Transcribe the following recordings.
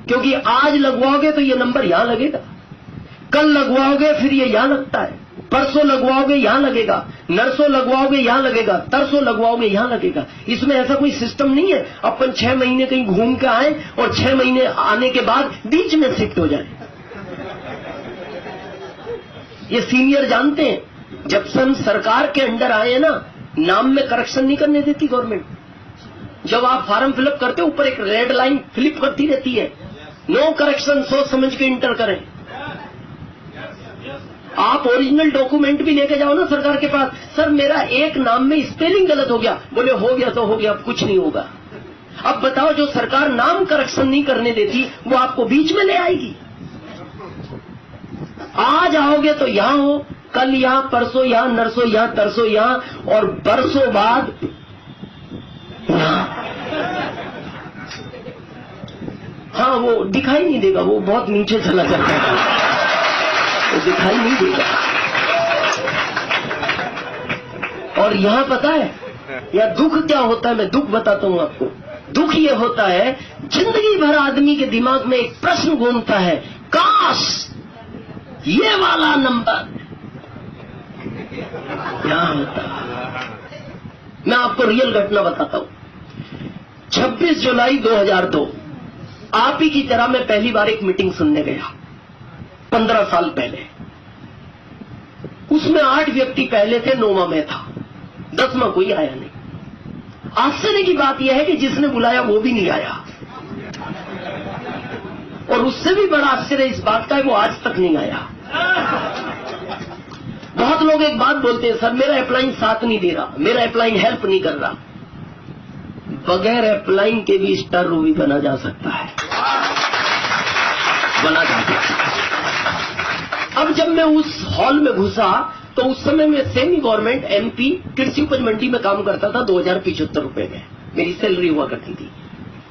क्योंकि आज लगवाओगे तो ये नंबर यहां लगेगा, कल लगवाओगे फिर ये यहां लगता है, परसों लगवाओगे यहां लगेगा, नरसों लगवाओगे यहां लगेगा, तरसों लगवाओगे यहां लगेगा। इसमें ऐसा कोई सिस्टम नहीं है अपन 6 महीने कहीं घूम के आए और 6 महीने आने के बाद बीच में शिफ्ट हो जाए। ये सीनियर जानते हैं, जब से हम सरकार के अंडर आए हैं ना, नाम में करेक्शन नहीं करने देती गवर्नमेंट। जब आप फॉर्म फिलअप करते हो ऊपर एक रेड लाइन फ्लिप करती रहती है, नो करेक्शन, सोच समझ के इंटर करें। आप ओरिजिनल डॉक्यूमेंट भी लेके जाओ ना सरकार के पास, सर मेरा एक नाम में स्पेलिंग गलत हो गया, बोले हो गया तो हो गया, अब कुछ नहीं होगा। अब बताओ, जो सरकार नाम करेक्शन नहीं करने देती वो आपको बीच में ले आएगी। आज आओगे तो यहां हो, कल यहां, परसों यहां, नरसों यहां, तरसों यहां, और बरसों बाद हाँ वो दिखाई नहीं देगा, वो बहुत नीचे चला जाता है, वो दिखाई नहीं देगा। और यहां पता है या दुख क्या होता है, मैं दुख बताता हूं आपको। दुख ये होता है, जिंदगी भर आदमी के दिमाग में एक प्रश्न घूमता है, काश ये वाला नंबर क्या होता। मैं आपको रियल घटना बताता हूं। 26 जुलाई 2002 आप ही की तरह मैं पहली बार एक मीटिंग सुनने गया 15 साल पहले। उसमें 8 व्यक्ति पहले थे, 9वां में था, 10वां कोई आया नहीं। आश्चर्य की बात यह है कि जिसने बुलाया वो भी नहीं आया, और उससे भी बड़ा आश्चर्य इस बात का है वो आज तक नहीं आया। बहुत लोग एक बात बोलते हैं, सर मेरा अप्लाइन साथ नहीं दे रहा, मेरा अप्लाइन हेल्प नहीं कर रहा। बगैर अप्लाइन के भी स्टार रूबी बना जा सकता है, बना जा सकता है। अब जब मैं उस हॉल में घुसा तो उस समय मैं सेमी गवर्नमेंट एमपी कृषि उपज मंडी में काम करता था, 2075 रुपए में मेरी सैलरी हुआ करती थी।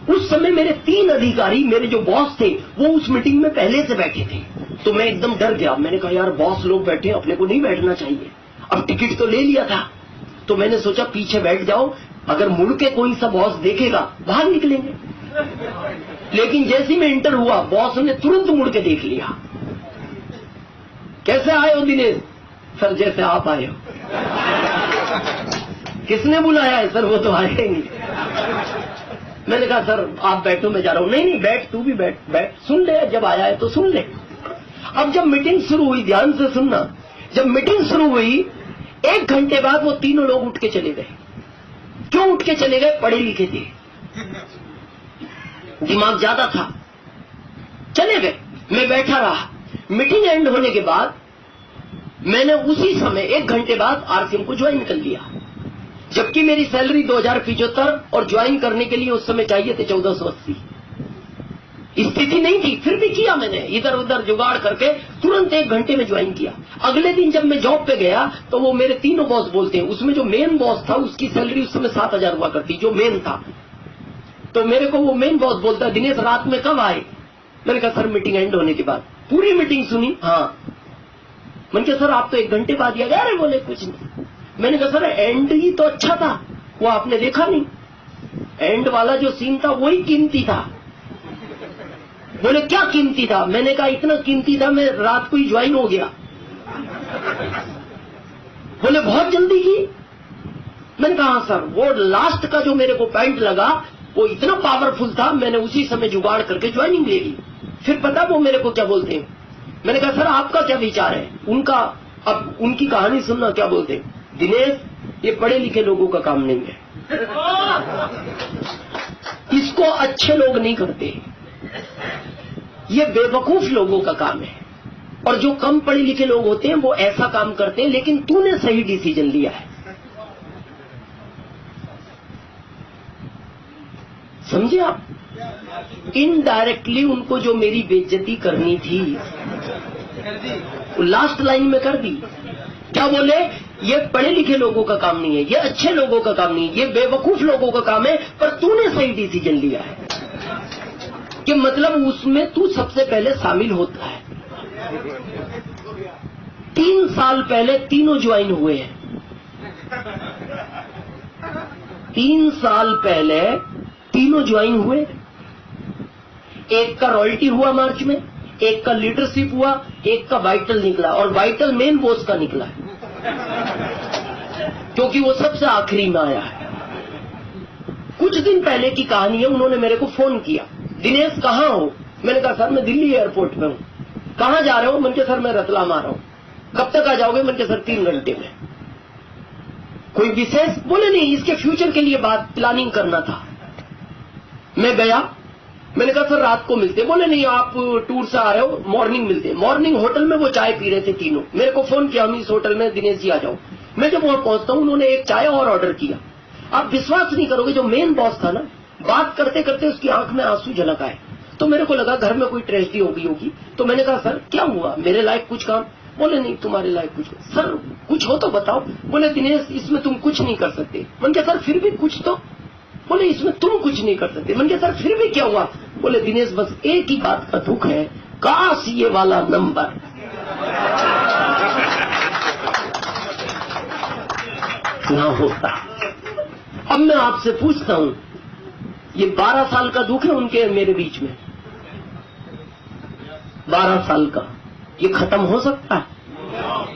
उस समय मेरे 3 अधिकारी, मेरे जो बॉस थे, वो उस मीटिंग में पहले से बैठे थे। तो मैं एकदम डर गया, मैंने कहा यार बॉस लोग बैठे, अपने को नहीं बैठना चाहिए। अब टिकट तो ले लिया था, तो मैंने सोचा पीछे बैठ जाओ, अगर मुड़ के कोई सा बॉस देखेगा बाहर निकलेंगे। लेकिन जैसे ही मैं इंटर हुआ, बॉस ने तुरंत मुड़ के देख लिया। कैसे आए हो दिनेश? सर जैसे आप आए हो। किसने बुलाया है? सर वो तो आए ही नहीं। मैंने कहा सर आप बैठो, मैं जा रहा हूं। नहीं नहीं बैठ, तू भी बैठ, बैठ, सुन ले, जब आया है तो सुन ले। अब जब मीटिंग शुरू हुई, ध्यान से सुनना, जब मीटिंग शुरू हुई 1 घंटे बाद वो तीनों लोग उठ के चले गए। क्यों उठ के चले गए? पढ़े लिखे थे, दिमाग ज्यादा था, चले गए। मैं बैठा रहा। मीटिंग एंड होने के बाद मैंने उसी समय 1 घंटे बाद आरसीएम को ज्वाइन कर लिया, जबकि मेरी सैलरी 2075 और ज्वाइन करने के लिए उस समय चाहिए थे 1480। स्थिति नहीं थी, फिर भी किया मैंने, इधर उधर जुगाड़ करके तुरंत 1 घंटे में ज्वाइन किया। अगले दिन जब मैं जॉब पे गया तो वो मेरे तीनों बॉस बोलते हैं, उसमें जो मेन बॉस था उसकी सैलरी उस समय 7000 हुआ करती, जो मेन था। तो मेरे को वो मेन बॉस बोलता, दिनेश रात में कब आए? मैंने कहा सर मीटिंग एंड होने के बाद। पूरी मीटिंग सुनी? हाँ। मैंने कहा सर आप तो 1 घंटे बाद आ गए। अरे बोले कुछ नहीं। मैंने कहा सर एंड ही तो अच्छा था, वो आपने देखा नहीं? एंड वाला जो सीन था वही कीमती था। बोले क्या कीमती था? मैंने कहा इतना कीमती था मैं रात को ही ज्वाइन हो गया। बोले बहुत जल्दी की? मैंने कहा हाँ सर, वो लास्ट का जो मेरे को पॉइंट लगा वो इतना पावरफुल था, मैंने उसी समय जुगाड़ करके ज्वाइनिंग ले ली। फिर पता वो मेरे को क्या बोलते हैं? मैंने कहा सर आपका क्या विचार है? उनका, अब उनकी कहानी सुनना, क्या बोलते हैं? दिनेश ये पढ़े लिखे लोगों का काम नहीं है, इसको अच्छे लोग नहीं करते, ये बेवकूफ लोगों का काम है। और जो कम पढ़े लिखे लोग होते हैं वो ऐसा काम करते हैं, लेकिन तूने सही डिसीजन लिया है। समझे आप? इनडायरेक्टली उनको जो मेरी बेइज्जती करनी थी लास्ट लाइन में कर दी। क्या बोले? ये पढ़े लिखे लोगों का काम नहीं है, ये अच्छे लोगों का काम नहीं है, ये बेवकूफ लोगों का काम है, पर तूने सही डिसीजन लिया है। कि मतलब उसमें तू सबसे पहले शामिल होता है। 3 साल पहले तीनों ज्वाइन हुए हैं। 3 साल पहले तीनों ज्वाइन हुए। एक का रॉयल्टी हुआ मार्च में, एक का लीडरशिप हुआ, एक का वाइटल निकला, और वाइटल मेन बॉस का निकला है क्योंकि वो सबसे आखिरी में आया है। कुछ दिन पहले की कहानी है, उन्होंने मेरे को फोन किया, दिनेश कहाँ हो? मैंने कहा सर मैं दिल्ली एयरपोर्ट पे हूँ। कहाँ जा रहे हो? मैंने कहा सर मैं रतलाम आ रहा हूँ। कब तक आ जाओगे? मैंने कहा सर 3 घंटे में। कोई विशेष? बोले नहीं, इसके फ्यूचर के लिए बात प्लानिंग करना था। मैं गया, मैंने कहा सर रात को मिलते। बोले नहीं, आप टूर से आ रहे हो, मॉर्निंग मिलते। मॉर्निंग होटल में वो चाय पी रहे थे तीनों। मेरे को फोन किया, हम इस होटल में, दिनेश जी आ जाओ। मैं जब वहां पहुंचता हूं, उन्होंने एक चाय और ऑर्डर किया। आप विश्वास नहीं करोगे, जो मेन बॉस था ना, बात करते करते उसकी आंख में आंसू झलक आए। तो मेरे को लगा घर में कोई ट्रेजेडी हो गई होगी। तो मैंने कहा सर क्या हुआ? मेरे लायक कुछ काम? बोले नहीं, तुम्हारे लायक कुछ। सर कुछ हो तो बताओ। बोले दिनेश इसमें तुम कुछ नहीं कर सकते। मैंने कहा सर फिर भी कुछ तो। बोले इसमें तुम कुछ नहीं कर सकते। मैंने कहा सर फिर भी क्या हुआ? बोले दिनेश बस एक ही बात का दुख है, काश ये वाला नंबर ना होता। अब मैं आपसे पूछता हूं, ये 12 साल का दुख है उनके मेरे बीच में, 12 साल का, ये खत्म हो सकता है?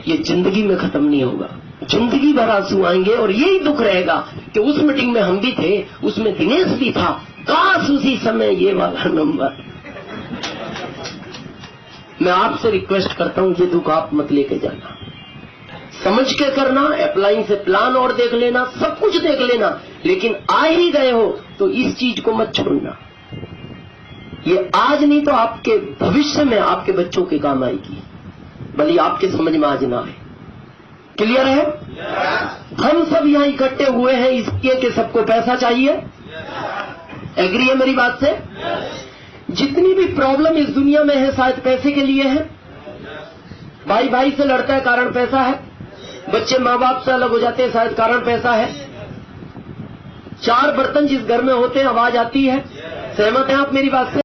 ये जिंदगी में खत्म नहीं होगा। जिंदगी भर आंसू आएंगे और यही दुख रहेगा कि उस मीटिंग में हम भी थे, उसमें दिनेश भी था, काश उसी समय ये वाला नंबर। मैं आपसे रिक्वेस्ट करता हूं, ये दुख आप मत लेके जाना, समझ के करना, अप्लाइंग से प्लान और देख लेना, सब कुछ देख लेना, लेकिन आ ही गए हो तो इस चीज को मत छोड़ना। ये आज नहीं तो आपके भविष्य में आपके बच्चों के काम आएगी, भले आपके समझ में आज ना आए। क्लियर है? हम सब यहां इकट्ठे हुए हैं इसलिए कि सबको पैसा चाहिए। एग्री है मेरी बात से? जितनी भी प्रॉब्लम इस दुनिया में है शायद पैसे के लिए है। भाई भाई से लड़ता है, कारण पैसा है। बच्चे माँ बाप से अलग हो जाते हैं, शायद कारण पैसा है। 4 बर्तन जिस घर में होते हैं आवाज आती है। सहमत हैं आप मेरी बात से?